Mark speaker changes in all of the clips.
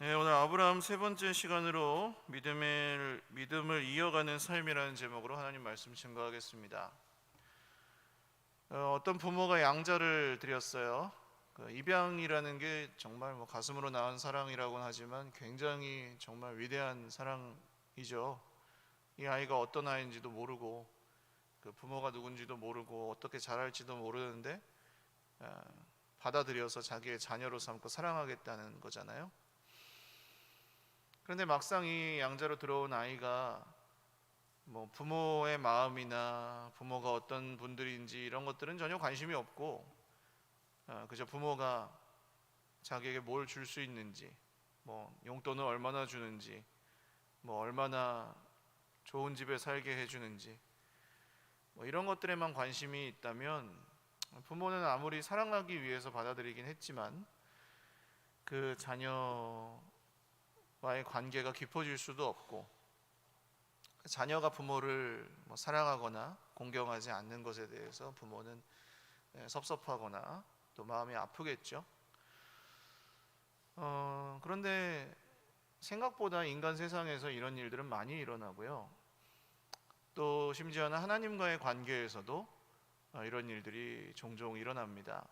Speaker 1: 네, 오늘 아브라함 세 번째 시간으로 믿음을 이어가는 삶이라는 제목으로 하나님 말씀 증거하겠습니다. 어떤 부모가 양자를 드렸어요. 입양이라는 게 정말 가슴으로 낳은 사랑이라고는 하지만 굉장히 정말 위대한 사랑이죠. 이 아이가 어떤 아이인지도 모르고 그 부모가 누군지도 모르고 어떻게 자랄지도 모르는데 받아들여서 자기의 자녀로 삼고 사랑하겠다는 거잖아요. 그런데 막상 이 양자로 들어온 아이가 부모의 마음이나 부모가 어떤 분들인지 이런 것들은 전혀 관심이 없고 그저 부모가 자기에게 뭘 줄 수 있는지, 용돈을 얼마나 주는지, 얼마나 좋은 집에 살게 해주는지 이런 것들에만 관심이 있다면 부모는 아무리 사랑하기 위해서 받아들이긴 했지만 그 자녀와의 관계가 깊어질 수도 없고 자녀가 부모를 사랑하거나 공경하지 않는 것에 대해서 부모는 섭섭하거나 또 마음이 아프겠죠. 그런데 생각보다 인간 세상에서 이런 일들은 많이 일어나고요. 또 심지어는 하나님과의 관계에서도 이런 일들이 종종 일어납니다.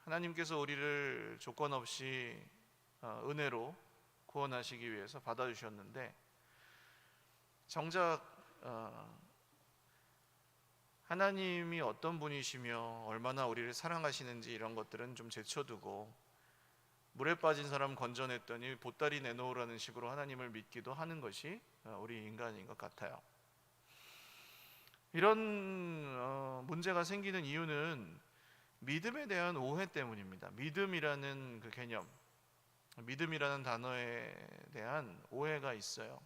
Speaker 1: 하나님께서 우리를 조건 없이 은혜로 구원하시기 위해서 받아주셨는데 정작 하나님이 어떤 분이시며 얼마나 우리를 사랑하시는지 이런 것들은 좀 제쳐두고 물에 빠진 사람 건져냈더니 보따리 내놓으라는 식으로 하나님을 믿기도 하는 것이 우리 인간인 것 같아요. 이런 문제가 생기는 이유는 믿음에 대한 오해 때문입니다. 믿음이라는 그 개념, 믿음이라는 단어에 대한 오해가 있어요.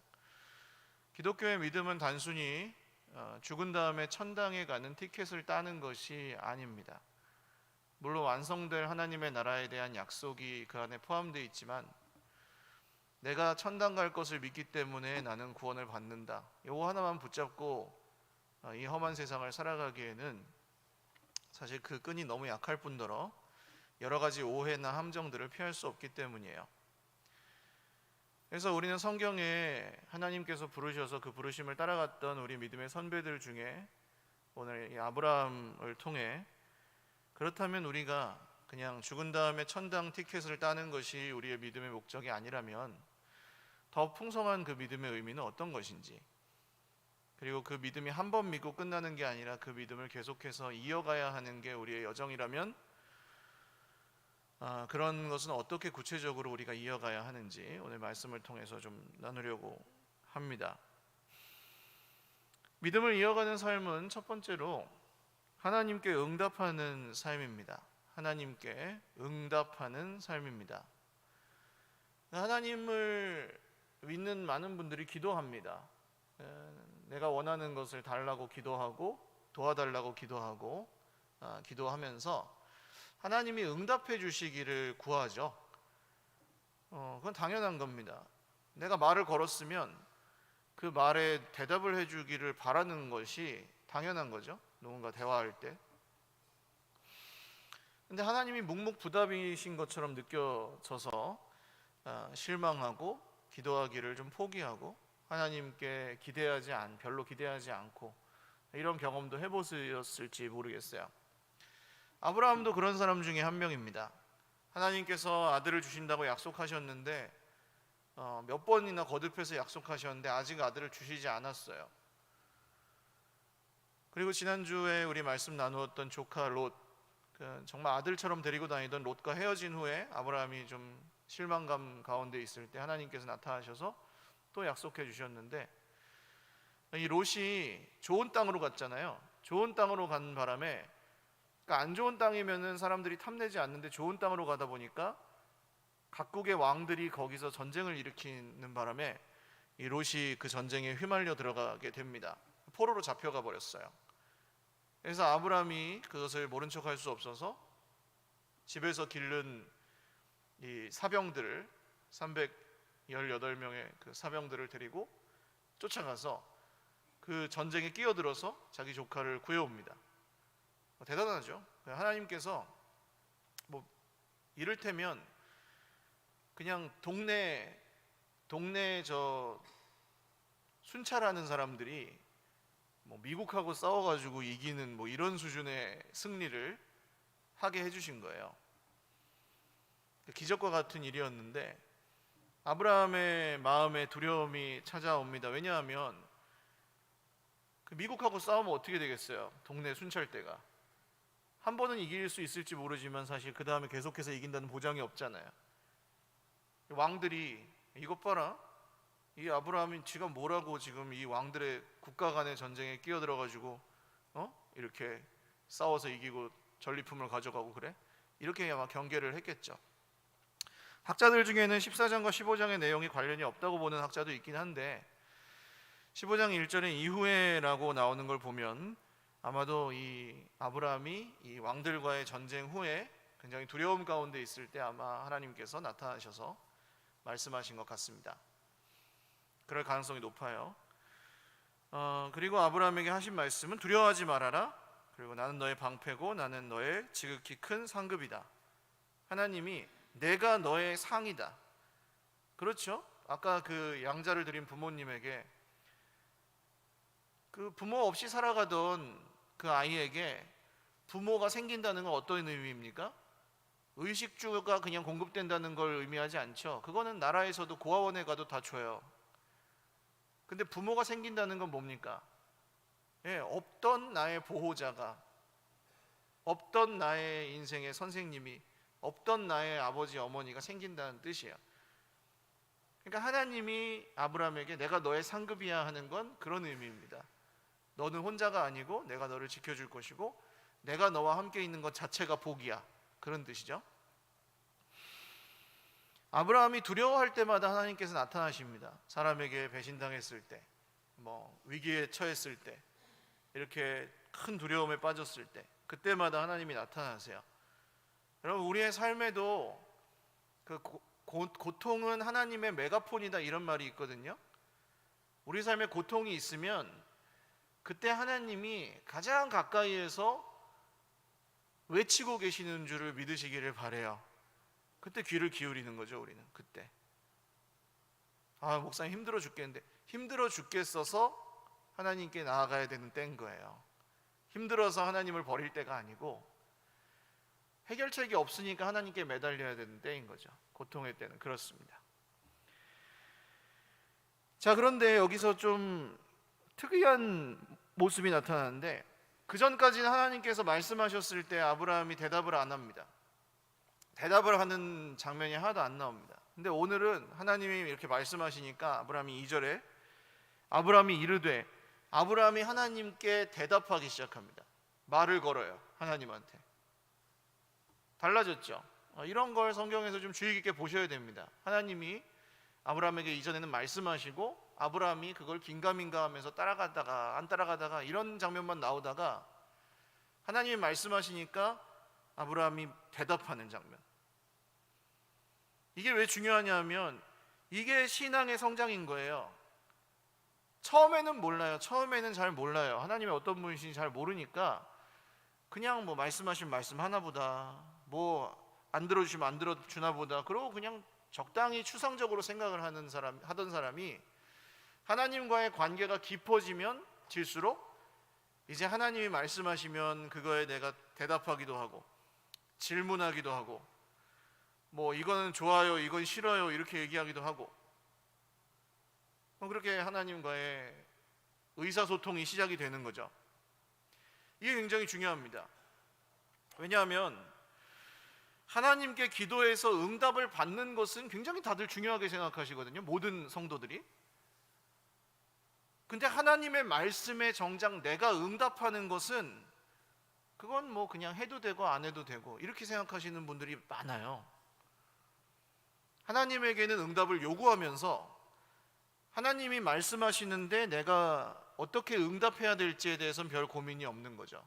Speaker 1: 기독교의 믿음은 단순히 죽은 다음에 천당에 가는 티켓을 따는 것이 아닙니다. 물론 완성될 하나님의 나라에 대한 약속이 그 안에 포함되어 있지만 내가 천당 갈 것을 믿기 때문에 나는 구원을 받는다. 이거 하나만 붙잡고 이 험한 세상을 살아가기에는 사실 그 끈이 너무 약할 뿐더러 여러 가지 오해나 함정들을 피할 수 없기 때문이에요. 그래서 우리는 성경에 하나님께서 부르셔서 그 부르심을 따라갔던 우리 믿음의 선배들 중에 오늘 이 아브라함을 통해 그렇다면 우리가 그냥 죽은 다음에 천당 티켓을 따는 것이 우리의 믿음의 목적이 아니라면 더 풍성한 그 믿음의 의미는 어떤 것인지, 그리고 그 믿음이 한 번 믿고 끝나는 게 아니라 그 믿음을 계속해서 이어가야 하는 게 우리의 여정이라면 그런 것은 어떻게 구체적으로 우리가 이어가야 하는지 오늘 말씀을 통해서 좀 나누려고 합니다. 믿음을 이어가는 삶은 첫 번째로 하나님께 응답하는 삶입니다. 하나님께 응답하는 삶입니다. 하나님을 믿는 많은 분들이 기도합니다. 내가 원하는 것을 달라고 기도하고 도와달라고 기도하고 기도하면서 하나님이 응답해 주시기를 구하죠. 그건 당연한 겁니다. 내가 말을 걸었으면 그 말에 대답을 해주기를 바라는 것이 당연한 거죠. 누군가 대화할 때. 근데 하나님이 묵묵부답이신 것처럼 느껴져서 실망하고 기도하기를 좀 포기하고 하나님께 별로 기대하지 않고 이런 경험도 해보셨을지 모르겠어요. 아브라함도 그런 사람 중에 한 명입니다. 하나님께서 아들을 주신다고 약속하셨는데 몇 번이나 거듭해서 약속하셨는데 아직 아들을 주시지 않았어요. 그리고 지난주에 우리 말씀 나누었던 조카 롯, 정말 아들처럼 데리고 다니던 롯과 헤어진 후에 아브라함이 좀 실망감 가운데 있을 때 하나님께서 나타나셔서 또 약속해 주셨는데 이 롯이 좋은 땅으로 갔잖아요. 좋은 땅으로 간 바람에 그러니까 안 좋은 땅이면은 사람들이 탐내지 않는데 좋은 땅으로 가다 보니까 각국의 왕들이 거기서 전쟁을 일으키는 바람에 이 롯이 그 전쟁에 휘말려 들어가게 됩니다. 포로로 잡혀가 버렸어요. 그래서 아브라함이 그것을 모른 척할 수 없어서 집에서 기른 이 사병들을 318명의 그 사병들을 데리고 쫓아가서 그 전쟁에 끼어들어서 자기 조카를 구해옵니다. 대단하죠. 하나님께서 이를테면 그냥 동네 동네 저 순찰하는 사람들이 뭐 미국하고 싸워가지고 이기는 뭐 이런 수준의 승리를 하게 해주신 거예요. 기적과 같은 일이었는데 아브라함의 마음에 두려움이 찾아옵니다. 왜냐하면 그 미국하고 싸우면 어떻게 되겠어요? 동네 순찰대가 한 번은 이길 수 있을지 모르지만 사실 그 다음에 계속해서 이긴다는 보장이 없잖아요. 왕들이 이것 봐라, 이 아브라함이 지가 뭐라고 지금 이 왕들의 국가 간의 전쟁에 끼어들어가지고 이렇게 싸워서 이기고 전리품을 가져가고 그래? 이렇게 아마 경계를 했겠죠. 학자들 중에는 14장과 15장의 내용이 관련이 없다고 보는 학자도 있긴 한데 15장 1절에 이후에라고 나오는 걸 보면 아마도 이 아브라함이 이 왕들과의 전쟁 후에 굉장히 두려움 가운데 있을 때 아마 하나님께서 나타나셔서 말씀하신 것 같습니다. 그럴 가능성이 높아요. 그리고 아브라함에게 하신 말씀은 두려워하지 말아라. 그리고 나는 너의 방패고 나는 너의 지극히 큰 상급이다. 하나님이 내가 너의 상이다. 그렇죠? 아까 그 양자를 드린 부모님에게 그 부모 없이 살아가던 그 아이에게 부모가 생긴다는 건 어떤 의미입니까? 의식주가 그냥 공급된다는 걸 의미하지 않죠. 그거는 나라에서도 고아원에 가도 다 줘요. 근데 부모가 생긴다는 건 뭡니까? 없던 나의 보호자가, 없던 나의 인생의 선생님이, 없던 나의 아버지 어머니가 생긴다는 뜻이에요. 그러니까 하나님이 아브라함에게 내가 너의 상급이야 하는 건 그런 의미입니다. 너는 혼자가 아니고 내가 너를 지켜줄 것이고 내가 너와 함께 있는 것 자체가 복이야, 그런 뜻이죠. 아브라함이 두려워할 때마다 하나님께서 나타나십니다. 사람에게 배신당했을 때, 위기에 처했을 때, 이렇게 큰 두려움에 빠졌을 때, 그때마다 하나님이 나타나세요. 여러분, 우리의 삶에도 그 고통은 하나님의 메가폰이다, 이런 말이 있거든요. 우리 삶에 고통이 있으면 그때 하나님이 가장 가까이에서 외치고 계시는 줄을 믿으시기를 바라요. 그때 귀를 기울이는 거죠. 우리는 그때 목사님 힘들어 죽겠는데, 힘들어 죽겠어서 하나님께 나아가야 되는 때인 거예요. 힘들어서 하나님을 버릴 때가 아니고 해결책이 없으니까 하나님께 매달려야 되는 때인 거죠. 고통의 때는 그렇습니다. 자, 그런데 여기서 좀 특이한 모습이 나타나는데, 그 전까지는 하나님께서 말씀하셨을 때 아브라함이 대답을 안 합니다. 대답을 하는 장면이 하나도 안 나옵니다. 근데 오늘은 하나님이 이렇게 말씀하시니까 아브라함이 2절에 아브라함이 이르되, 아브라함이 하나님께 대답하기 시작합니다. 말을 걸어요. 하나님한테. 달라졌죠. 이런 걸 성경에서 좀 주의 깊게 보셔야 됩니다. 하나님이 아브라함에게 이전에는 말씀하시고 아브라함이 그걸 긴가민가 하면서 따라가다가 안 따라가다가 이런 장면만 나오다가 하나님이 말씀하시니까 아브라함이 대답하는 장면. 이게 왜 중요하냐면 이게 신앙의 성장인 거예요. 처음에는 몰라요. 처음에는 잘 몰라요. 하나님이 어떤 분이신지 잘 모르니까 그냥 말씀하신 말씀 하나보다, 안 들어주시면 안 들어주나 보다, 그러고 그냥 적당히 추상적으로 생각을 하던 사람이 하나님과의 관계가 깊어지면 질수록 이제 하나님이 말씀하시면 그거에 내가 대답하기도 하고 질문하기도 하고 이거는 좋아요, 이건 싫어요, 이렇게 얘기하기도 하고 그렇게 하나님과의 의사소통이 시작이 되는 거죠. 이게 굉장히 중요합니다. 왜냐하면 하나님께 기도해서 응답을 받는 것은 굉장히 다들 중요하게 생각하시거든요. 모든 성도들이. 근데 하나님의 말씀에 정작 내가 응답하는 것은 그건 그냥 해도 되고 안 해도 되고 이렇게 생각하시는 분들이 많아요. 하나님에게는 응답을 요구하면서 하나님이 말씀하시는데 내가 어떻게 응답해야 될지에 대해서는 별 고민이 없는 거죠.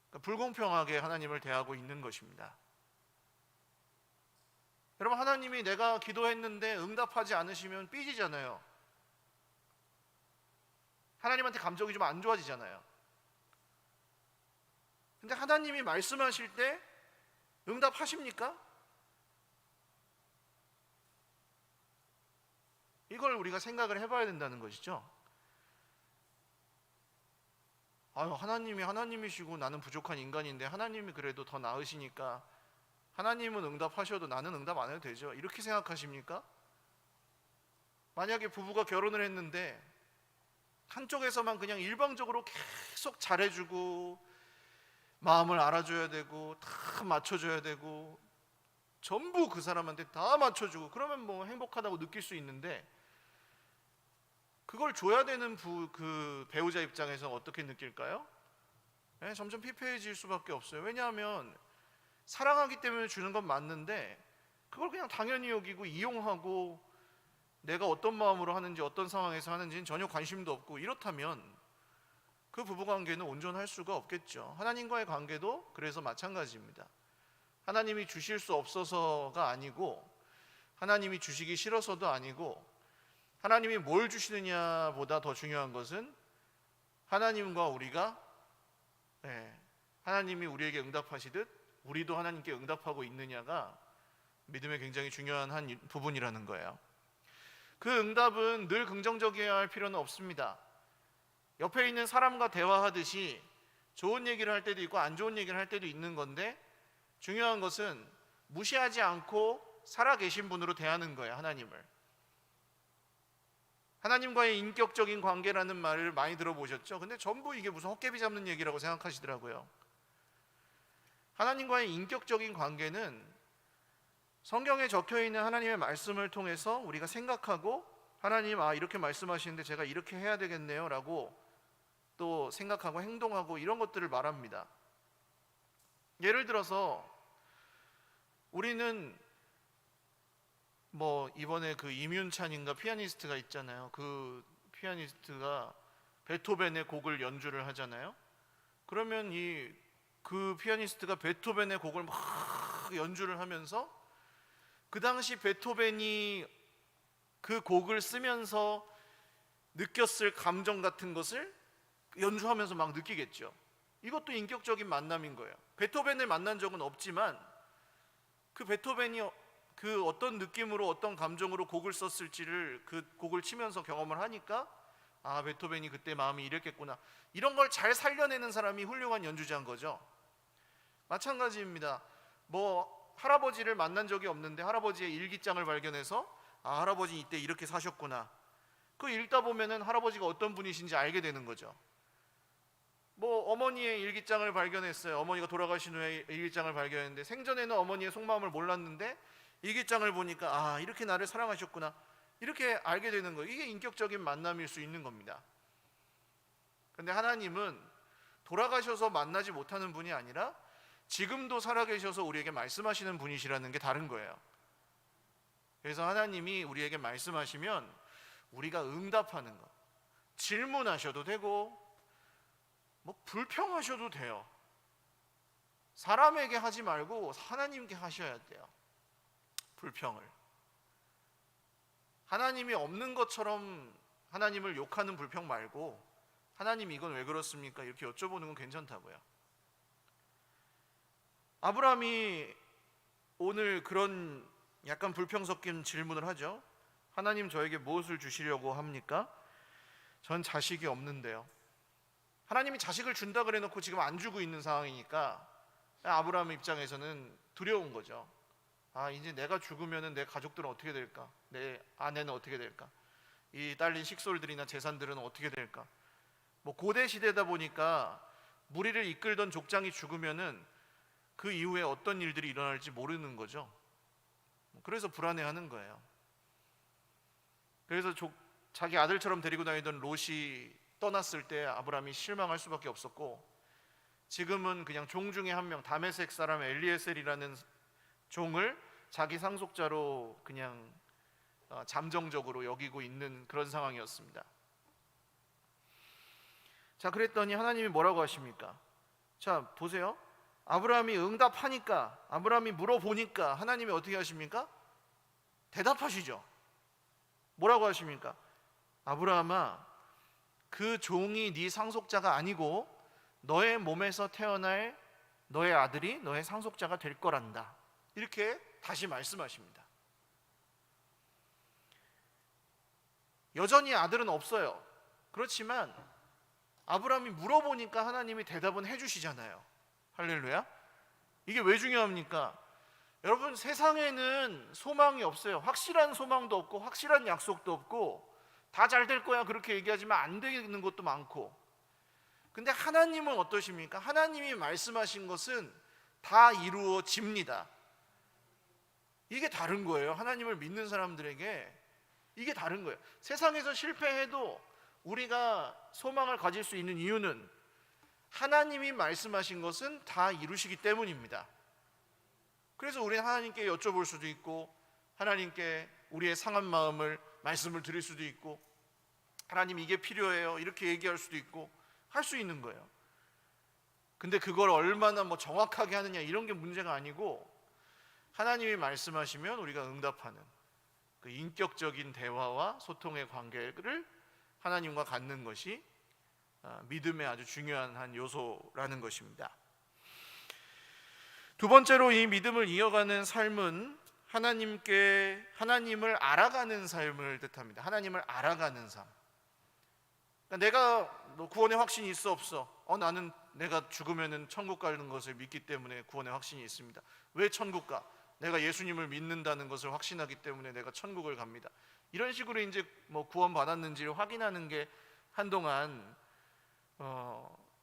Speaker 1: 그러니까 불공평하게 하나님을 대하고 있는 것입니다. 여러분, 하나님이 내가 기도했는데 응답하지 않으시면 삐지잖아요. 하나님한테 감정이 좀 안 좋아지잖아요. 근데 하나님이 말씀하실 때 응답하십니까? 이걸 우리가 생각을 해봐야 된다는 것이죠. 아유, 하나님이 하나님이시고 나는 부족한 인간인데 하나님이 그래도 더 나으시니까 하나님은 응답하셔도 나는 응답 안 해도 되죠, 이렇게 생각하십니까? 만약에 부부가 결혼을 했는데 한쪽에서만 그냥 일방적으로 계속 잘해주고 마음을 알아줘야 되고 다 맞춰줘야 되고 전부 그 사람한테 다 맞춰주고 그러면 뭐 행복하다고 느낄 수 있는데, 그걸 줘야 되는 그 배우자 입장에서 어떻게 느낄까요? 점점 피폐해질 수밖에 없어요. 왜냐하면 사랑하기 때문에 주는 건 맞는데 그걸 그냥 당연히 여기고 이용하고 내가 어떤 마음으로 하는지 어떤 상황에서 하는지는 전혀 관심도 없고, 이렇다면 그 부부관계는 온전할 수가 없겠죠. 하나님과의 관계도 그래서 마찬가지입니다. 하나님이 주실 수 없어서가 아니고 하나님이 주시기 싫어서도 아니고, 하나님이 뭘 주시느냐 보다 더 중요한 것은 하나님과 우리가 하나님이 우리에게 응답하시듯 우리도 하나님께 응답하고 있느냐가 믿음의 굉장히 중요한 한 부분이라는 거예요. 그 응답은 늘 긍정적이어야 할 필요는 없습니다. 옆에 있는 사람과 대화하듯이 좋은 얘기를 할 때도 있고 안 좋은 얘기를 할 때도 있는 건데, 중요한 것은 무시하지 않고 살아계신 분으로 대하는 거예요. 하나님과의 인격적인 관계라는 말을 많이 들어보셨죠? 근데 전부 이게 무슨 헛개비 잡는 얘기라고 생각하시더라고요. 하나님과의 인격적인 관계는 성경에 적혀있는 하나님의 말씀을 통해서 우리가 생각하고, 하나님 이렇게 말씀하시는데 제가 이렇게 해야 되겠네요 라고 또 생각하고 행동하고, 이런 것들을 말합니다. 예를 들어서 우리는 이번에 그 이뮨찬인가 피아니스트가 있잖아요. 그 피아니스트가 베토벤의 곡을 연주를 하잖아요. 그러면 그 피아니스트가 베토벤의 곡을 막 연주를 하면서 그 당시 베토벤이 그 곡을 쓰면서 느꼈을 감정 같은 것을 연주하면서 막 느끼겠죠. 이것도 인격적인 만남인 거예요. 베토벤을 만난 적은 없지만 그 베토벤이 그 어떤 느낌으로 어떤 감정으로 곡을 썼을지를 그 곡을 치면서 경험을 하니까 베토벤이 그때 마음이 이랬겠구나, 이런 걸 잘 살려내는 사람이 훌륭한 연주자인 거죠. 마찬가지입니다. 할아버지를 만난 적이 없는데 할아버지의 일기장을 발견해서 할아버지 이때 이렇게 사셨구나, 그 읽다 보면은 할아버지가 어떤 분이신지 알게 되는 거죠. 어머니의 일기장을 발견했어요. 어머니가 돌아가신 후에 일기장을 발견했는데 생전에는 어머니의 속마음을 몰랐는데 일기장을 보니까 이렇게 나를 사랑하셨구나, 이렇게 알게 되는 거예요. 이게 인격적인 만남일 수 있는 겁니다. 그런데 하나님은 돌아가셔서 만나지 못하는 분이 아니라 지금도 살아계셔서 우리에게 말씀하시는 분이시라는 게 다른 거예요. 그래서 하나님이 우리에게 말씀하시면 우리가 응답하는 것, 질문하셔도 되고 불평하셔도 돼요. 사람에게 하지 말고 하나님께 하셔야 돼요. 불평을 하나님이 없는 것처럼 하나님을 욕하는 불평 말고, 하나님 이건 왜 그렇습니까? 이렇게 여쭤보는 건 괜찮다고요. 아브라함이 오늘 그런 약간 불평 섞인 질문을 하죠. 하나님 저에게 무엇을 주시려고 합니까? 전 자식이 없는데요. 하나님이 자식을 준다 그래 놓고 지금 안 주고 있는 상황이니까 아브라함 입장에서는 두려운 거죠. 이제 내가 죽으면 내 가족들은 어떻게 될까? 내 아내는 어떻게 될까? 이 딸린 식솔들이나 재산들은 어떻게 될까? 고대 시대다 보니까 무리를 이끌던 족장이 죽으면은 그 이후에 어떤 일들이 일어날지 모르는 거죠. 그래서 불안해하는 거예요. 그래서 자기 아들처럼 데리고 다니던 롯이 떠났을 때 아브라함이 실망할 수밖에 없었고, 지금은 그냥 종 중에 한 명, 다메섹 사람 엘리에셀이라는 종을 자기 상속자로 그냥 잠정적으로 여기고 있는 그런 상황이었습니다. 자, 그랬더니 하나님이 뭐라고 하십니까? 자, 보세요. 아브라함이 응답하니까, 아브라함이 물어보니까 하나님이 어떻게 하십니까? 대답하시죠. 뭐라고 하십니까? 아브라함아, 그 종이 네 상속자가 아니고 너의 몸에서 태어날 너의 아들이 너의 상속자가 될 거란다, 이렇게 다시 말씀하십니다. 여전히 아들은 없어요. 그렇지만 아브라함이 물어보니까 하나님이 대답은 해주시잖아요. 할렐루야. 이게 왜 중요합니까? 여러분, 세상에는 소망이 없어요. 확실한 소망도 없고 확실한 약속도 없고 다 잘 될 거야 그렇게 얘기하지만 안 되는 것도 많고. 근데 하나님은 어떠십니까? 하나님이 말씀하신 것은 다 이루어집니다. 이게 다른 거예요. 하나님을 믿는 사람들에게 이게 다른 거예요. 세상에서 실패해도 우리가 소망을 가질 수 있는 이유는 하나님이 말씀하신 것은 다 이루시기 때문입니다. 그래서 우리는 하나님께 여쭤볼 수도 있고 하나님께 우리의 상한 마음을 말씀을 드릴 수도 있고 하나님 이게 필요해요 이렇게 얘기할 수도 있고 할 수 있는 거예요. 근데 그걸 얼마나 정확하게 하느냐 이런 게 문제가 아니고 하나님이 말씀하시면 우리가 응답하는 그 인격적인 대화와 소통의 관계를 하나님과 갖는 것이 믿음의 아주 중요한 한 요소라는 것입니다. 두 번째로 이 믿음을 이어가는 삶은 하나님을 알아가는 삶을 뜻합니다. 하나님을 알아가는 삶. 그러니까 내가 구원의 확신이 있어 없어? 나는 내가 죽으면 천국 가는 것을 믿기 때문에 구원의 확신이 있습니다. 왜 천국 가? 내가 예수님을 믿는다는 것을 확신하기 때문에 내가 천국을 갑니다. 이런 식으로 이제 구원 받았는지를 확인하는 게 한동안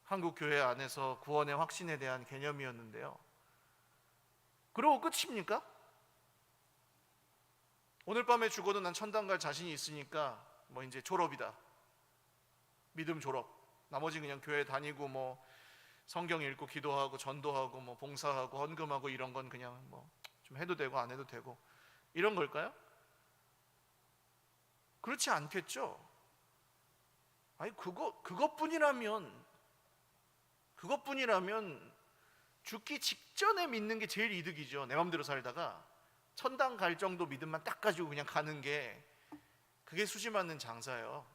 Speaker 1: 한국 교회 안에서 구원의 확신에 대한 개념이었는데요. 그러고 끝입니까? 오늘 밤에 죽어도 난 천당 갈 자신이 있으니까 이제 졸업이다. 믿음 졸업. 나머지 그냥 교회 다니고 성경 읽고 기도하고 전도하고 봉사하고 헌금하고 이런 건 그냥 좀 해도 되고 안 해도 되고 이런 걸까요? 그렇지 않겠죠. 아니 그것뿐이라면 죽기 직전에 믿는 게 제일 이득이죠. 내 맘대로 살다가 천당 갈 정도 믿음만 딱 가지고 그냥 가는 게 그게 수지 맞는 장사예요.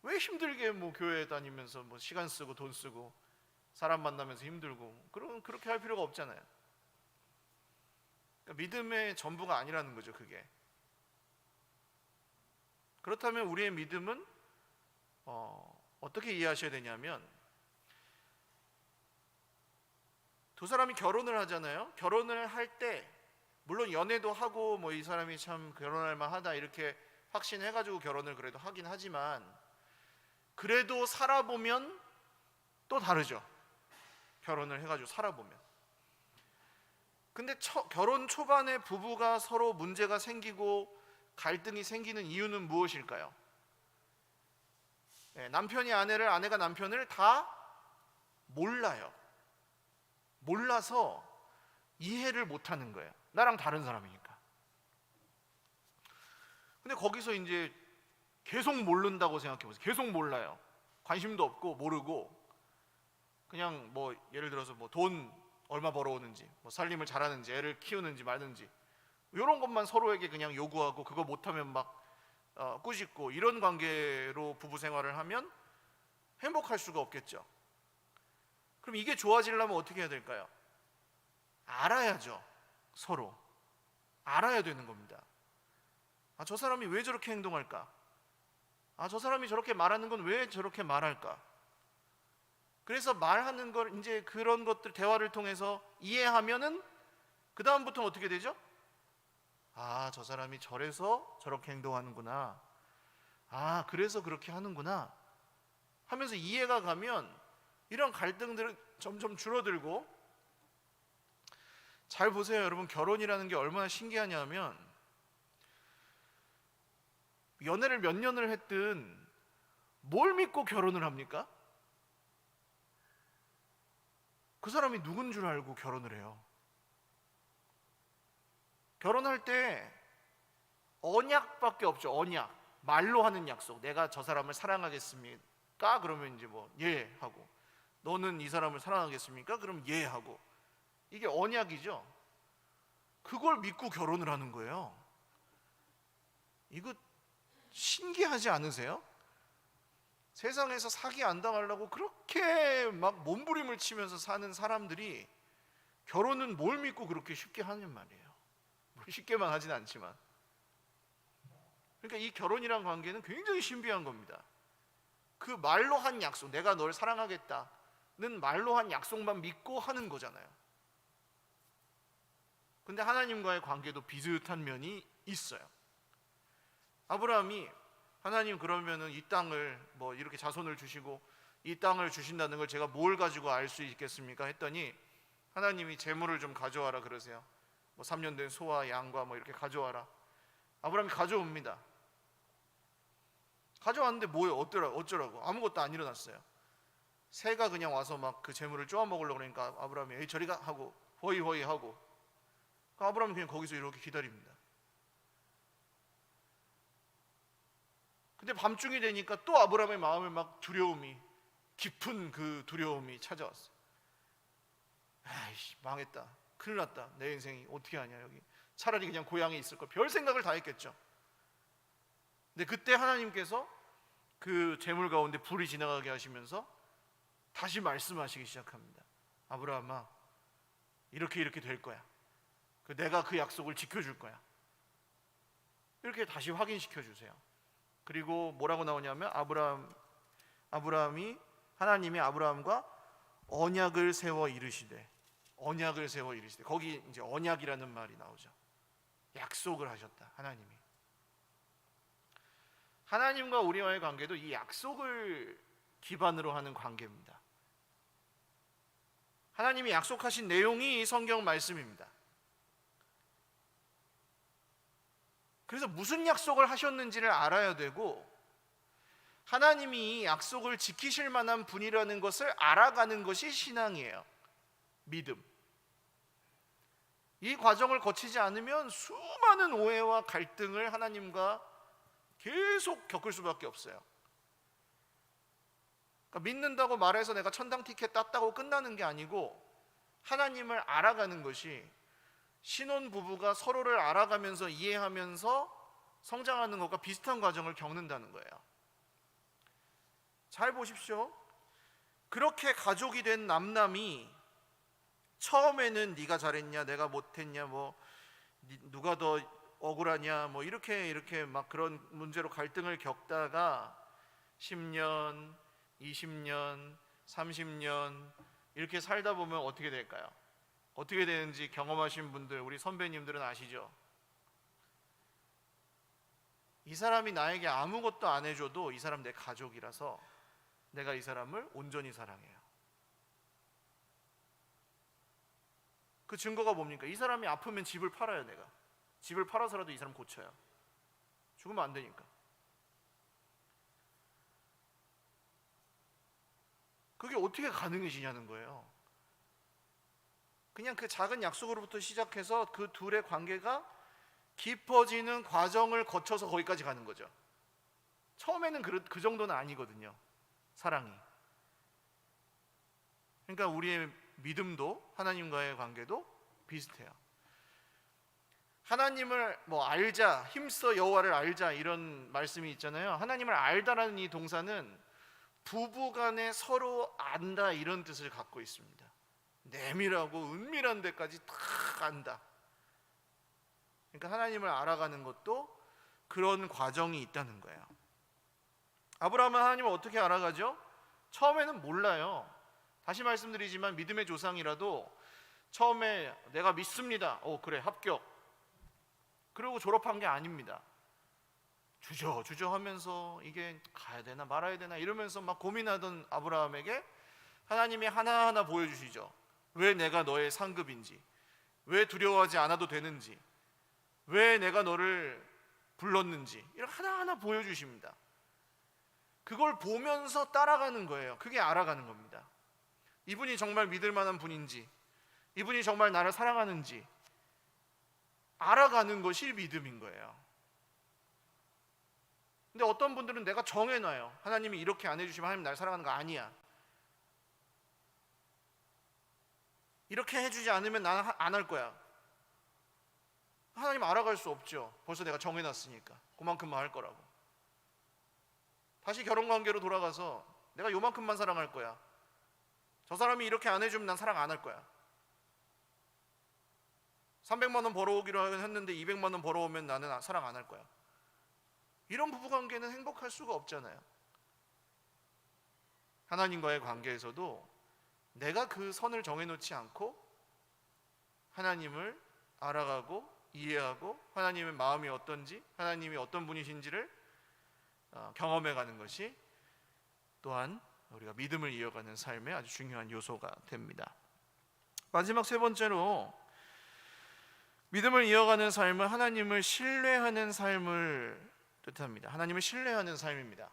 Speaker 1: 왜 힘들게 교회 다니면서 시간 쓰고 돈 쓰고 사람 만나면서 힘들고 그렇게 할 필요가 없잖아요. 그러니까 믿음의 전부가 아니라는 거죠. 그게. 그렇다면 우리의 믿음은 어떻게 이해하셔야 되냐면 두 사람이 결혼을 하잖아요. 결혼을 할 때 물론 연애도 하고 이 사람이 참 결혼할 만하다 이렇게 확신해가지고 결혼을 그래도 하긴 하지만 그래도 살아보면 또 다르죠. 결혼을 해가지고 살아보면. 근데 결혼 초반에 부부가 서로 문제가 생기고 갈등이 생기는 이유는 무엇일까요? 남편이 아내를, 아내가 남편을 다 몰라요. 몰라서 이해를 못하는 거예요. 나랑 다른 사람이니까. 근데 거기서 이제 계속 모른다고 생각해보세요. 계속 몰라요. 관심도 없고 모르고 그냥 예를 들어서 돈 얼마 벌어오는지 살림을 잘하는지 애를 키우는지 말든지 이런 것만 서로에게 그냥 요구하고 그거 못하면 꾸짖고 이런 관계로 부부 생활을 하면 행복할 수가 없겠죠. 그럼 이게 좋아지려면 어떻게 해야 될까요? 알아야죠. 서로 알아야 되는 겁니다. 저 사람이 왜 저렇게 행동할까? 저 사람이 저렇게 말하는 건 왜 저렇게 말할까? 그래서 말하는 걸 이제 그런 것들 대화를 통해서 이해하면은 그 다음부터는 어떻게 되죠? 저 사람이 저래서 저렇게 행동하는구나. 그래서 그렇게 하는구나 하면서 이해가 가면 이런 갈등들은 점점 줄어들고. 잘 보세요 여러분. 결혼이라는 게 얼마나 신기하냐면 연애를 몇 년을 했든 뭘 믿고 결혼을 합니까? 그 사람이 누군 줄 알고 결혼을 해요. 결혼할 때 언약밖에 없죠. 언약. 말로 하는 약속. 내가 저 사람을 사랑하겠습니까? 그러면 이제 예 하고. 너는 이 사람을 사랑하겠습니까? 그럼 예 하고. 이게 언약이죠. 그걸 믿고 결혼을 하는 거예요. 이거 신기하지 않으세요? 세상에서 사기 안 당하려고 그렇게 몸부림을 치면서 사는 사람들이 결혼은 뭘 믿고 그렇게 쉽게 하는 말이에요. 쉽게만 하진 않지만. 그러니까 이 결혼이란 관계는 굉장히 신비한 겁니다. 그 말로 한 약속, 내가 널 사랑하겠다는 말로 한 약속만 믿고 하는 거잖아요. 근데 하나님과의 관계도 비슷한 면이 있어요. 아브라함이 하나님 그러면은 이 땅을 뭐 이렇게 자손을 주시고 이 땅을 주신다는 걸 제가 뭘 가지고 알 수 있겠습니까? 했더니 하나님이 재물을 좀 가져와라 그러세요. 뭐 3년 된 소와 양과 뭐 이렇게 가져와라. 아브라함이 가져옵니다. 가져왔는데 뭐예요? 어쩌라고? 아무것도 안 일어났어요. 새가 그냥 와서 막 그 재물을 쪼아 먹으려고 그러니까 아브라함이 에이 저리 가 하고 호이호이 하고, 아브라함은 그냥 거기서 이렇게 기다립니다. 근데 밤중이 되니까 또 아브라함의 마음에 막 두려움이, 깊은 그 두려움이 찾아왔어요. 아이씨 망했다, 큰일 났다, 내 인생이 어떻게 하냐, 여기 차라리 그냥 고향에 있을 걸, 별 생각을 다 했겠죠. 근데 그때 하나님께서 그 재물 가운데 불이 지나가게 하시면서 다시 말씀하시기 시작합니다. 아브라함아, 이렇게 될 거야. 내가 그 약속을 지켜줄 거야. 이렇게 다시 확인시켜 주세요. 그리고 뭐라고 나오냐면 하나님이 아브라함과 언약을 세워 이르시되, 거기 이제 언약이라는 말이 나오죠. 약속을 하셨다. 하나님과 우리와의 관계도 이 약속을 기반으로 하는 관계입니다. 하나님이 약속하신 내용이 이 성경 말씀입니다. 그래서 무슨 약속을 하셨는지를 알아야 되고, 하나님이 약속을 지키실 만한 분이라는 것을 알아가는 것이 신앙이에요. 믿음. 이 과정을 거치지 않으면 수많은 오해와 갈등을 하나님과 계속 겪을 수밖에 없어요. 그러니까 믿는다고 말해서 내가 천당 티켓 땄다고 끝나는 게 아니고, 하나님을 알아가는 것이, 신혼 부부가 서로를 알아가면서 이해하면서 성장하는 것과 비슷한 과정을 겪는다는 거예요. 잘 보십시오. 그렇게 가족이 된 남남이 처음에는 네가 잘했냐, 내가 못했냐, 뭐 누가 더 억울하냐, 뭐 이렇게 막 그런 문제로 갈등을 겪다가 10년, 20년, 30년 이렇게 살다 보면 어떻게 될까요? 어떻게 되는지 경험하신 분들, 우리 선배님들은 아시죠? 이 사람이 나에게 아무것도 안 해줘도 이 사람 내 가족이라서 내가 이 사람을 온전히 사랑해요. 그 증거가 뭡니까? 이 사람이 아프면 집을 팔아요. 내가 집을 팔아서라도 이 사람 고쳐요. 죽으면 안 되니까. 그게 어떻게 가능해지냐는 거예요. 그냥 그 작은 약속으로부터 시작해서 그 둘의 관계가 깊어지는 과정을 거쳐서 거기까지 가는 거죠. 처음에는 그 정도는 아니거든요, 사랑이. 그러니까 우리의 믿음도 하나님과의 관계도 비슷해요. 하나님을 알자, 힘써 여호와를 알자, 이런 말씀이 있잖아요. 하나님을 알다라는 이 동사는 부부간에 서로 안다, 이런 뜻을 갖고 있습니다. 내밀하고 은밀한 데까지 다 안다. 그러니까 하나님을 알아가는 것도 그런 과정이 있다는 거예요. 아브라함은 하나님을 어떻게 알아가죠? 처음에는 몰라요. 다시 말씀드리지만 믿음의 조상이라도 처음에 내가 믿습니다, 그래 합격, 그리고 졸업한 게 아닙니다. 주저 하면서 이게 가야 되나 말아야 되나 이러면서 막 고민하던 아브라함에게 하나님이 하나하나 보여주시죠. 왜 내가 너의 상급인지, 왜 두려워하지 않아도 되는지, 왜 내가 너를 불렀는지, 이렇게 하나하나 보여주십니다. 그걸 보면서 따라가는 거예요. 그게 알아가는 겁니다. 이분이 정말 믿을 만한 분인지, 이분이 정말 나를 사랑하는지 알아가는 것이 믿음인 거예요. 근데 어떤 분들은 내가 정해놔요. 하나님이 이렇게 안 해주시면 하나님 날 사랑하는 거 아니야, 이렇게 해주지 않으면 나는 안 할 거야. 하나님 알아갈 수 없죠. 벌써 내가 정해놨으니까 그만큼만 할 거라고. 다시 결혼관계로 돌아가서 내가 요만큼만 사랑할 거야, 저 사람이 이렇게 안 해주면 난 사랑 안 할 거야. 300만 원 벌어오기로 했는데 200만 원 벌어오면 나는 사랑 안 할 거야. 이런 부부관계는 행복할 수가 없잖아요. 하나님과의 관계에서도 내가 그 선을 정해놓지 않고 하나님을 알아가고 이해하고 하나님의 마음이 어떤지, 하나님이 어떤 분이신지를 경험해가는 것이 또한 우리가 믿음을 이어가는 삶의 아주 중요한 요소가 됩니다. 마지막 세 번째로, 믿음을 이어가는 삶은 하나님을 신뢰하는 삶을 뜻합니다. 하나님을 신뢰하는 삶입니다.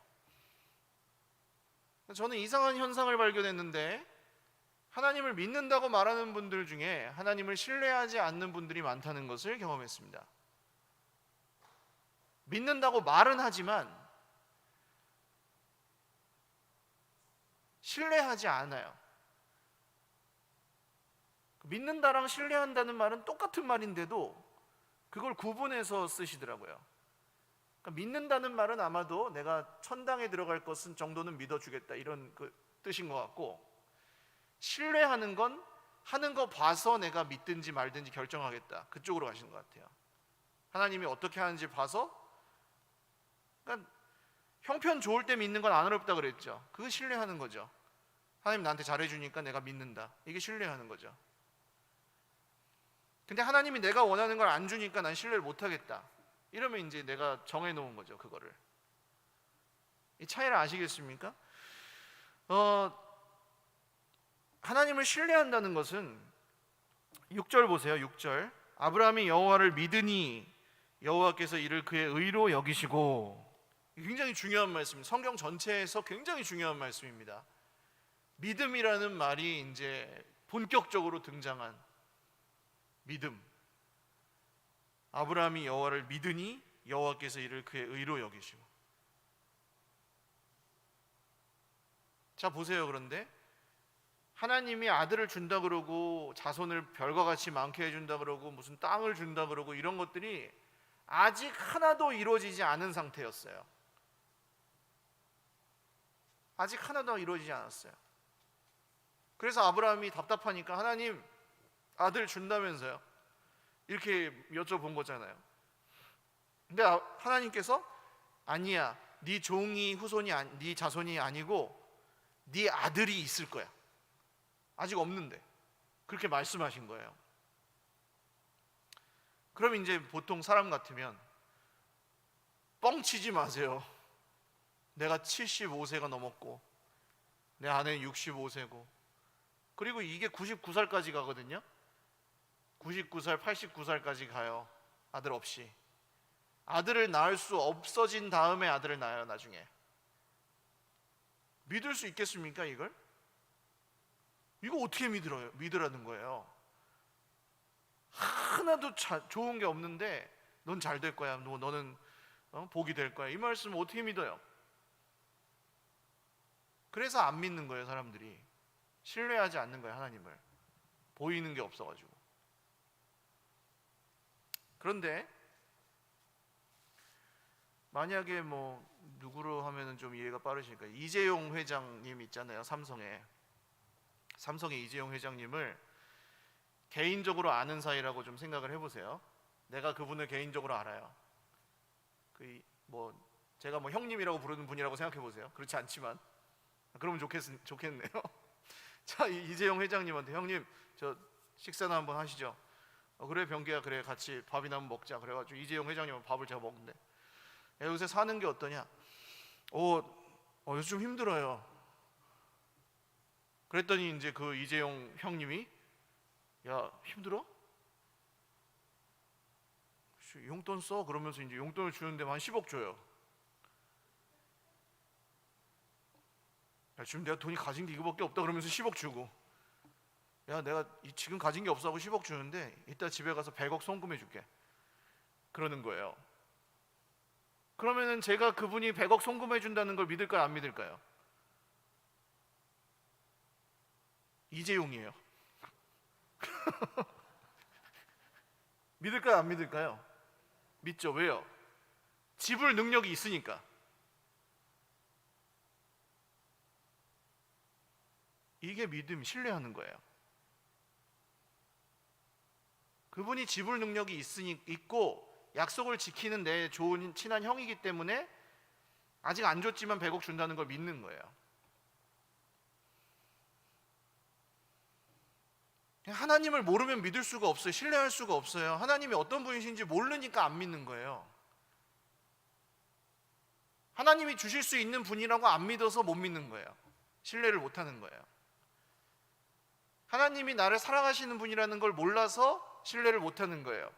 Speaker 1: 저는 이상한 현상을 발견했는데, 하나님을 믿는다고 말하는 분들 중에 하나님을 신뢰하지 않는 분들이 많다는 것을 경험했습니다. 믿는다고 말은 하지만 신뢰하지 않아요. 믿는다랑 신뢰한다는 말은 똑같은 말인데도 그걸 구분해서 쓰시더라고요. 그러니까 믿는다는 말은 아마도 내가 천당에 들어갈 것은 정도는 믿어주겠다, 이런 그 뜻인 것 같고, 신뢰하는 건 하는 거 봐서 내가 믿든지 말든지 결정하겠다, 그쪽으로 가시는 것 같아요. 하나님이 어떻게 하는지 봐서, 그러니까 형편 좋을 때 믿는 건 안 어렵다 그랬죠. 그거 신뢰하는 거죠. 하나님 나한테 잘해주니까 내가 믿는다, 이게 신뢰하는 거죠. 근데 하나님이 내가 원하는 걸 안 주니까 난 신뢰를 못 하겠다, 이러면 이제 내가 정해놓은 거죠, 그거를. 이 차이를 아시겠습니까? 하나님을 신뢰한다는 것은 6절 보세요. 6절, 아브라함이 여호와를 믿으니 여호와께서 이를 그의 의로 여기시고. 굉장히 중요한 말씀입니다. 성경 전체에서 굉장히 중요한 말씀입니다. 믿음이라는 말이 이제 본격적으로 등장한 믿음. 아브라함이 여호와를 믿으니 여호와께서 이를 그의 의로 여기시고. 자 보세요. 그런데 하나님이 아들을 준다 그러고 자손을 별과 같이 많게 해준다 그러고 무슨 땅을 준다 그러고 이런 것들이 아직 하나도 이루어지지 않은 상태였어요. 아직 하나도 이루어지지 않았어요. 그래서 아브라함이 답답하니까 하나님 아들 준다면서요, 이렇게 여쭤본 거잖아요. 근데 하나님께서 아니야, 네 종이 후손이 네 자손이 아니고 네 아들이 있을 거야, 아직 없는데, 그렇게 말씀하신 거예요. 그럼 이제 보통 사람 같으면 뻥치지 마세요. 내가 75세가 넘었고 내 아내는 65세고 그리고 이게 99살까지 가거든요. 99살, 89살까지 가요. 아들 없이. 아들을 낳을 수 없어진 다음에 아들을 낳아요, 나중에. 믿을 수 있겠습니까, 이걸? 이거 어떻게 믿으라는 거예요? 하나도 좋은 게 없는데 넌 잘 될 거야, 너는 복이 될 거야, 이 말씀을 어떻게 믿어요? 그래서 안 믿는 거예요, 사람들이. 신뢰하지 않는 거예요, 하나님을. 보이는 게 없어가지고. 그런데 만약에 뭐 누구로 하면은 좀 이해가 빠르시니까, 이재용 회장님 있잖아요, 삼성의 이재용 회장님을 개인적으로 아는 사이라고 좀 생각을 해보세요. 내가 그분을 개인적으로 알아요. 제가 뭐 형님이라고 부르는 분이라고 생각해 보세요. 그렇지 않지만 그러면 좋겠네요. 자, 이재용 회장님한테 형님 저 식사나 한번 하시죠. 그래 병기야, 그래 같이 밥이나 한번 먹자. 그래가지고 이재용 회장님은 밥을 제가 먹는데, 야, 요새 사는 게 어떠냐? 요즘 좀 힘들어요. 그랬더니 이제 그 이재용 형님이, 야 힘들어? 용돈 써? 그러면서 이제 용돈을 주는데 한 10억 줘요. 야, 지금 내가 돈이 가진 게 이거밖에 없다 그러면서 10억 주고, 야 내가 지금 가진 게 없어 하고 10억 주는데 이따 집에 가서 100억 송금해 줄게, 그러는 거예요. 그러면은 제가 그분이 100억 송금해 준다는 걸 믿을까요, 안 믿을까요? 이재용이에요. 믿을까요, 안 믿을까요? 믿죠. 왜요? 지불 능력이 있으니까. 이게 믿음, 신뢰하는 거예요. 그분이 지불 능력이 있고 약속을 지키는 내 좋은 친한 형이기 때문에 아직 안 줬지만 100억 준다는 걸 믿는 거예요. 하나님을 모르면 믿을 수가 없어요. 신뢰할 수가 없어요. 하나님이 어떤 분이신지 모르니까 안 믿는 거예요. 하나님이 주실 수 있는 분이라고 안 믿어서 못 믿는 거예요. 신뢰를 못 하는 거예요. 하나님이 나를 사랑하시는 분이라는 걸 몰라서 신뢰를 못 하는 거예요.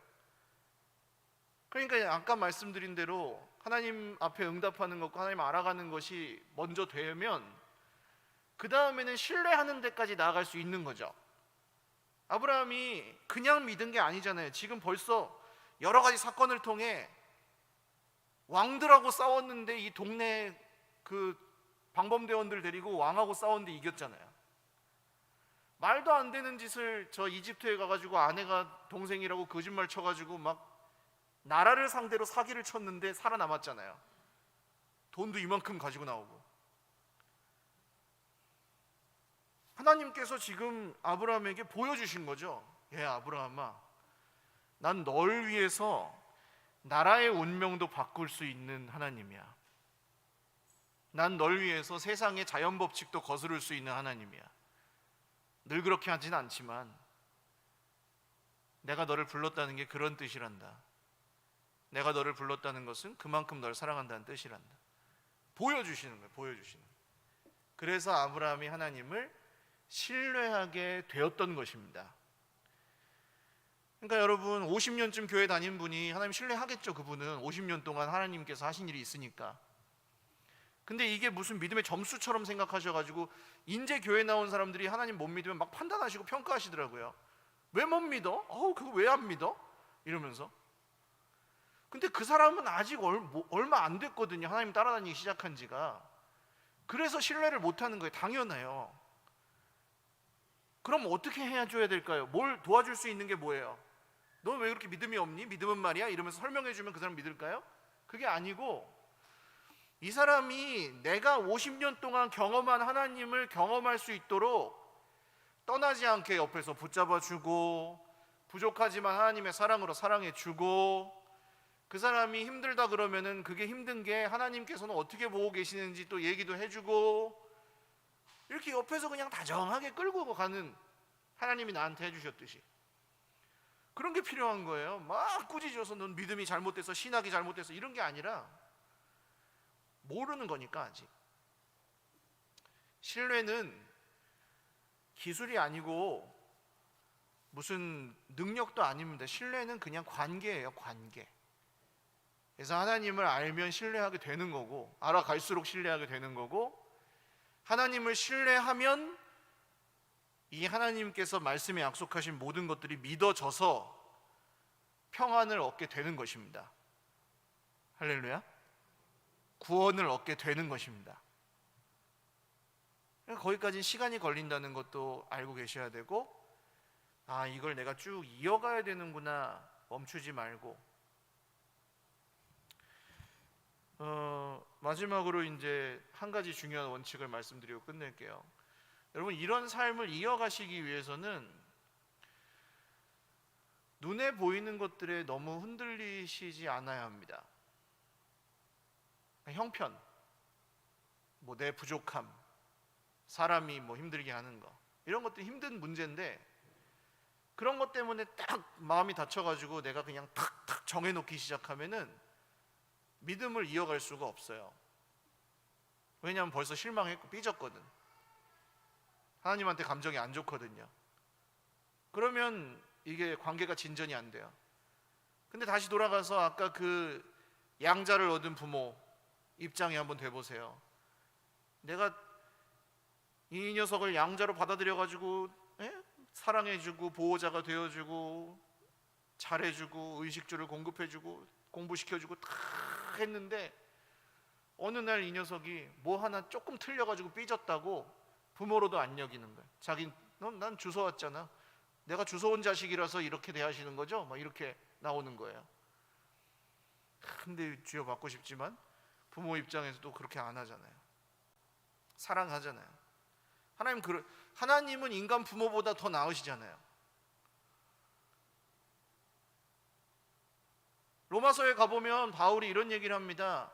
Speaker 1: 그러니까 아까 말씀드린 대로 하나님 앞에 응답하는 것과 하나님 알아가는 것이 먼저 되면 그 다음에는 신뢰하는 데까지 나아갈 수 있는 거죠. 아브라함이 그냥 믿은 게 아니잖아요. 지금 벌써 여러 가지 사건을 통해 왕들하고 싸웠는데 이 동네 그 방범대원들 데리고 왕하고 싸웠는데 이겼잖아요. 말도 안 되는 짓을 저 이집트에 가가지고 아내가 동생이라고 거짓말 쳐가지고 막 나라를 상대로 사기를 쳤는데 살아남았잖아요. 돈도 이만큼 가지고 나오고. 하나님께서 지금 아브라함에게 보여주신 거죠. 아브라함아, 난 널 위해서 나라의 운명도 바꿀 수 있는 하나님이야. 난 널 위해서 세상의 자연법칙도 거스를 수 있는 하나님이야. 늘 그렇게 하진 않지만 내가 너를 불렀다는 게 그런 뜻이란다. 내가 너를 불렀다는 것은 그만큼 널 사랑한다는 뜻이란다. 보여주시는 거예요. 보여주시는 거예요. 그래서 아브라함이 하나님을 신뢰하게 되었던 것입니다. 그러니까 여러분 50년쯤 교회 다닌 분이 하나님 신뢰하겠죠. 그분은 50년 동안 하나님께서 하신 일이 있으니까. 근데 이게 무슨 믿음의 점수처럼 생각하셔가지고 인제 교회 나온 사람들이 하나님 못 믿으면 막 판단하시고 평가하시더라고요. 왜 못 믿어? 그거 왜 안 믿어? 이러면서. 근데 그 사람은 아직 얼마 안 됐거든요. 하나님 따라다니기 시작한 지가. 그래서 신뢰를 못하는 거예요. 당연해요. 그럼 어떻게 해줘야 될까요? 뭘 도와줄 수 있는 게 뭐예요? 너 왜 그렇게 믿음이 없니? 믿음은 말이야? 이러면서 설명해주면 그 사람 믿을까요? 그게 아니고 이 사람이 내가 50년 동안 경험한 하나님을 경험할 수 있도록 떠나지 않게 옆에서 붙잡아주고 부족하지만 하나님의 사랑으로 사랑해주고 그 사람이 힘들다 그러면은 그게 힘든 게 하나님께서는 어떻게 보고 계시는지 또 얘기도 해주고 이렇게 옆에서 그냥 다정하게 끌고 가는 하나님이 나한테 해주셨듯이 그런 게 필요한 거예요. 막 꾸짖어서 넌 믿음이 잘못돼서 신학이 잘못돼서 이런 게 아니라 모르는 거니까 아직. 신뢰는 기술이 아니고 무슨 능력도 아닙니다. 신뢰는 그냥 관계예요. 관계. 그래서 하나님을 알면 신뢰하게 되는 거고 알아갈수록 신뢰하게 되는 거고 하나님을 신뢰하면 이 하나님께서 말씀에 약속하신 모든 것들이 믿어져서 평안을 얻게 되는 것입니다. 할렐루야. 구원을 얻게 되는 것입니다. 거기까지 시간이 걸린다는 것도 알고 계셔야 되고 이걸 내가 쭉 이어가야 되는구나. 멈추지 말고 마지막으로 이제 한 가지 중요한 원칙을 말씀드리고 끝낼게요. 여러분 이런 삶을 이어가시기 위해서는 눈에 보이는 것들에 너무 흔들리시지 않아야 합니다. 형편, 내 부족함, 사람이 힘들게 하는 거 이런 것들이 힘든 문제인데 그런 것 때문에 딱 마음이 다쳐가지고 내가 그냥 탁탁 정해놓기 시작하면은 믿음을 이어갈 수가 없어요. 왜냐하면 벌써 실망했고 삐졌거든. 하나님한테 감정이 안 좋거든요. 그러면 이게 관계가 진전이 안 돼요. 근데 다시 돌아가서 아까 그 양자를 얻은 부모 입장에 한번 돼보세요. 내가 이 녀석을 양자로 받아들여가지고 사랑해주고 보호자가 되어주고 잘해주고 의식주를 공급해주고 공부시켜주고 다 했는데 어느 날 이 녀석이 뭐 하나 조금 틀려가지고 삐졌다고 부모로도 안 여기는 거야. 난 주워왔잖아. 내가 주워온 자식이라서 이렇게 대하시는 거죠? 이렇게 나오는 거예요. 근데 주여 받고 싶지만 부모 입장에서도 그렇게 안 하잖아요. 사랑하잖아요. 하나님은 인간 부모보다 더 나으시잖아요. 로마서에 가보면 바울이 이런 얘기를 합니다.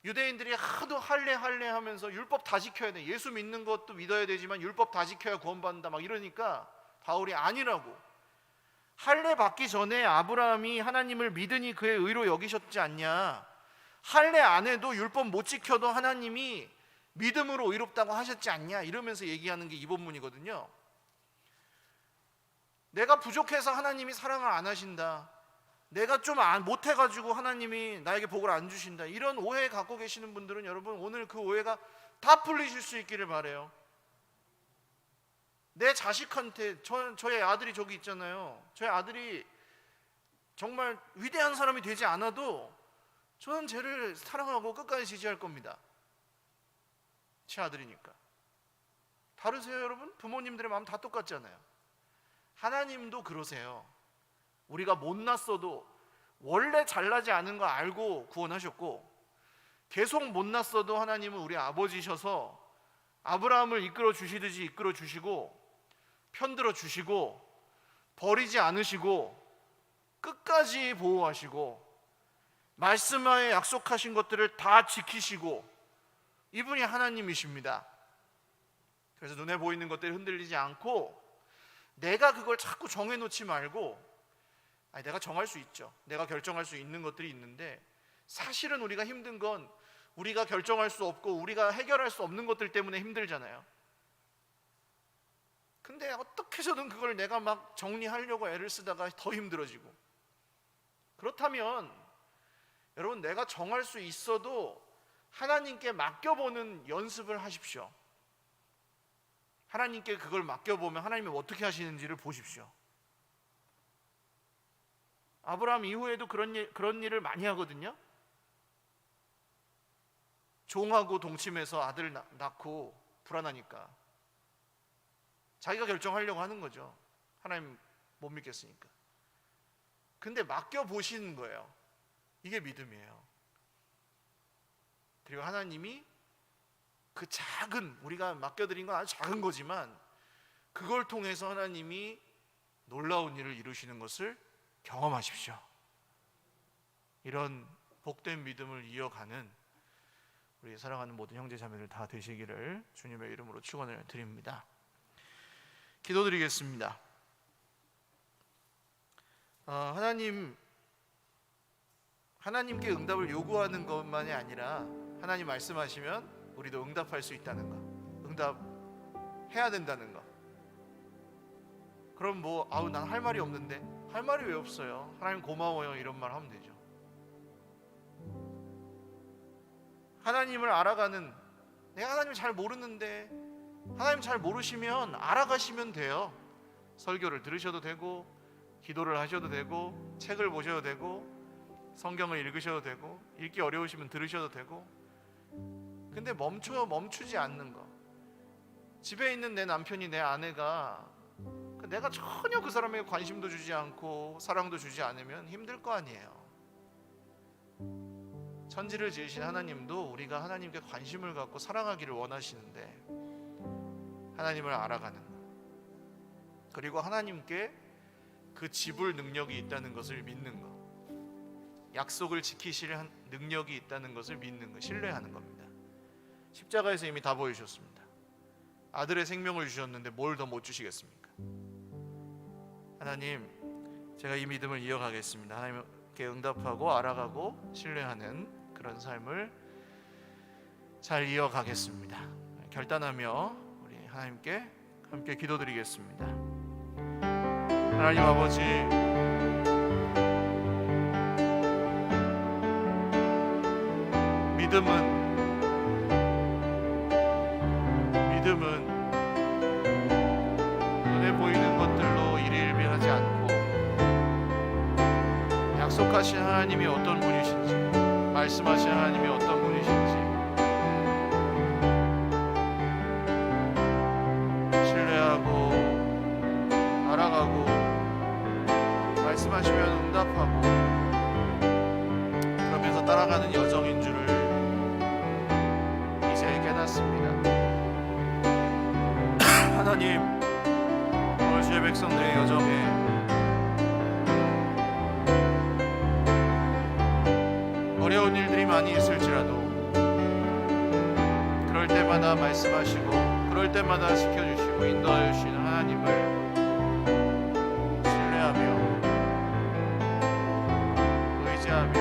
Speaker 1: 유대인들이 하도 할례 하면서 율법 다 지켜야 돼, 예수 믿는 것도 믿어야 되지만 율법 다 지켜야 구원받는다 막 이러니까 바울이 아니라고, 할례 받기 전에 아브라함이 하나님을 믿으니 그의 의로 여기셨지 않냐, 할례 안 해도 율법 못 지켜도 하나님이 믿음으로 의롭다고 하셨지 않냐, 이러면서 얘기하는 게 이 본문이거든요. 내가 부족해서 하나님이 사랑을 안 하신다, 내가 좀 못해가지고 하나님이 나에게 복을 안 주신다, 이런 오해 갖고 계시는 분들은 여러분 오늘 그 오해가 다 풀리실 수 있기를 바라요. 내 자식한테, 저의 아들이 저기 있잖아요. 저의 아들이 정말 위대한 사람이 되지 않아도 저는 쟤를 사랑하고 끝까지 지지할 겁니다. 제 아들이니까. 다르세요 여러분? 부모님들의 마음 다 똑같잖아요. 하나님도 그러세요. 우리가 못났어도 원래 잘나지 않은 거 알고 구원하셨고, 계속 못났어도 하나님은 우리 아버지셔서 아브라함을 이끌어 주시듯이 이끌어 주시고 편들어 주시고 버리지 않으시고 끝까지 보호하시고 말씀하에 약속하신 것들을 다 지키시고, 이분이 하나님이십니다. 그래서 눈에 보이는 것들이 흔들리지 않고 내가 그걸 자꾸 정해놓지 말고, 내가 정할 수 있죠. 내가 결정할 수 있는 것들이 있는데, 사실은 우리가 힘든 건 우리가 결정할 수 없고 우리가 해결할 수 없는 것들 때문에 힘들잖아요. 근데 어떻게 해서든 그걸 내가 막 정리하려고 애를 쓰다가 더 힘들어지고, 그렇다면 여러분 내가 정할 수 있어도 하나님께 맡겨보는 연습을 하십시오. 하나님께 그걸 맡겨보면 하나님이 어떻게 하시는지를 보십시오. 아브라함 이후에도 그런 일을 많이 하거든요. 종하고 동침해서 아들 낳고 불안하니까 자기가 결정하려고 하는 거죠. 하나님 못 믿겠으니까. 근데 맡겨보시는 거예요. 이게 믿음이에요. 그리고 하나님이 그 작은, 우리가 맡겨드린 건 아주 작은 거지만 그걸 통해서 하나님이 놀라운 일을 이루시는 것을 경험하십시오. 이런 복된 믿음을 이어가는 우리 사랑하는 모든 형제 자매들 다 되시기를 주님의 이름으로 축원을 드립니다. 기도드리겠습니다. 하나님께 응답을 요구하는 것만이 아니라 하나님 말씀하시면 우리도 응답할 수 있다는 거, 응답해야 된다는 거. 그럼 난 할 말이 없는데, 할 말이 왜 없어요? 하나님 고마워요 이런 말 하면 되죠. 하나님을 알아가는, 내가 하나님을 잘 모르는데 하나님 잘 모르시면 알아가시면 돼요. 설교를 들으셔도 되고 기도를 하셔도 되고 책을 보셔도 되고 성경을 읽으셔도 되고 읽기 어려우시면 들으셔도 되고. 근데 멈추지 않는 거. 집에 있는 내 남편이, 내 아내가 내가 전혀 그 사람에게 관심도 주지 않고 사랑도 주지 않으면 힘들 거 아니에요. 천지를 지으신 하나님도 우리가 하나님께 관심을 갖고 사랑하기를 원하시는데, 하나님을 알아가는 것, 그리고 하나님께 그 지불 능력이 있다는 것을 믿는 것, 약속을 지키실 능력이 있다는 것을 믿는 것, 신뢰하는 겁니다. 십자가에서 이미 다 보여주셨습니다. 아들의 생명을 주셨는데 뭘 더 못 주시겠습니까? 하나님, 제가 이 믿음을 이어가겠습니다. 하나님께 응답하고 알아가고 신뢰하는 그런 삶을 잘 이어가겠습니다. 결단하며 우리 하나님께 함께 기도드리겠습니다. 하나님 아버지, 믿음은 눈에 보이는 것들로 일희일비하지 않고 약속하신 하나님이 어떤 분이신지, 말씀하신 하나님이 어떤 분이신지 신뢰하고 알아가고, 말씀하시면 응답하고 그러면서 따라가는 여정인 줄을 이제 깨닫습니다. 하나님, 오늘 주의 백성들의 여정에 어려운 일들이 많이 있을지라도 그럴 때마다 말씀하시고 그럴 때마다 지켜주시고 인도하여 주시는 하나님을 신뢰하며 의지하며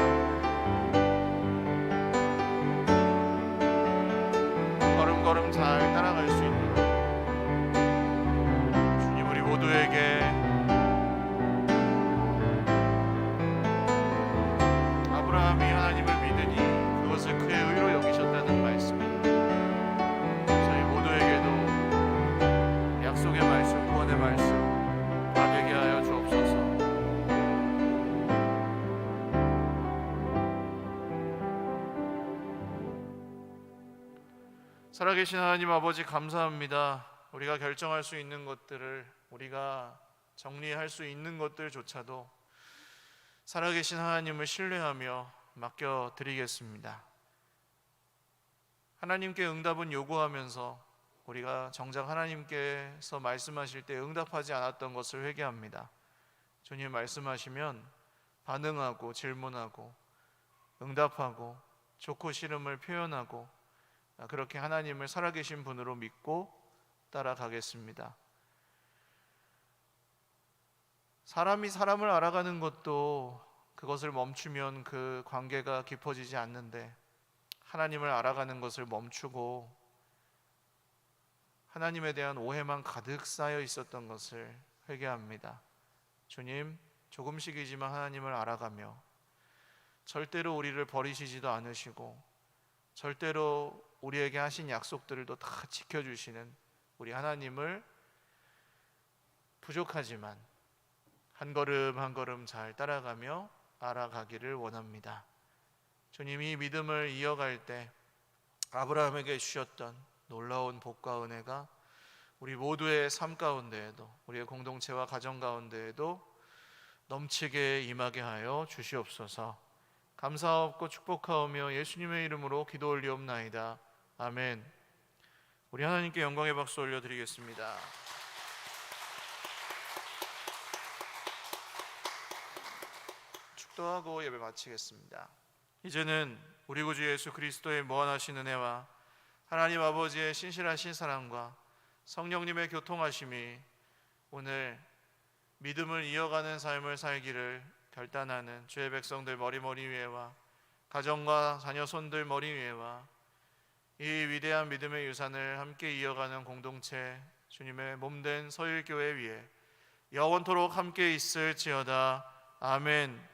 Speaker 1: 걸음걸음 잘 따라갈 수 있는 주님, 우리 모두에게 아브라함이 하나님을 믿으니 그것을 그의 의로 여기셨다는 말씀입니다. 저희 모두에게도 약속의 말씀, 구원의 말씀 다 되게 하여 주옵소서. 살아계신 하나님 아버지, 감사합니다. 우리가 결정할 수 있는 것들을, 우리가 정리할 수 있는 것들조차도 살아계신 하나님을 신뢰하며 맡겨드리겠습니다. 하나님께 응답은 요구하면서 우리가 정작 하나님께서 말씀하실 때 응답하지 않았던 것을 회개합니다. 주님 말씀하시면 반응하고 질문하고 응답하고 좋고 싫음을 표현하고 그렇게 하나님을 살아계신 분으로 믿고 따라가겠습니다. 사람이 사람을 알아가는 것도 그것을 멈추면 그 관계가 깊어지지 않는데, 하나님을 알아가는 것을 멈추고 하나님에 대한 오해만 가득 쌓여 있었던 것을 회개합니다. 주님, 조금씩이지만 하나님을 알아가며 절대로 우리를 버리시지도 않으시고 절대로 우리에게 하신 약속들도 다 지켜주시는 우리 하나님을 부족하지만 한 걸음 한 걸음 잘 따라가며 알아가기를 원합니다. 주님이 믿음을 이어갈 때 아브라함에게 주셨던 놀라운 복과 은혜가 우리 모두의 삶 가운데에도, 우리의 공동체와 가정 가운데에도 넘치게 임하게 하여 주시옵소서. 감사하옵고 축복하오며 예수님의 이름으로 기도 올리옵나이다. 아멘. 우리 하나님께 영광의 박수 올려드리겠습니다. 축도하고 예배 마치겠습니다. 이제는 우리 구주 예수 그리스도의 무한하신 은혜와 하나님 아버지의 신실하신 사랑과 성령님의 교통하심이 오늘 믿음을 이어가는 삶을 살기를 결단하는 주의 백성들 머리 위에와 가정과 자녀 손들 머리 위에와 이 위대한 믿음의 유산을 함께 이어가는 공동체 주님의 몸된 서일교회 위에 영원토록 함께 있을지어다. 아멘.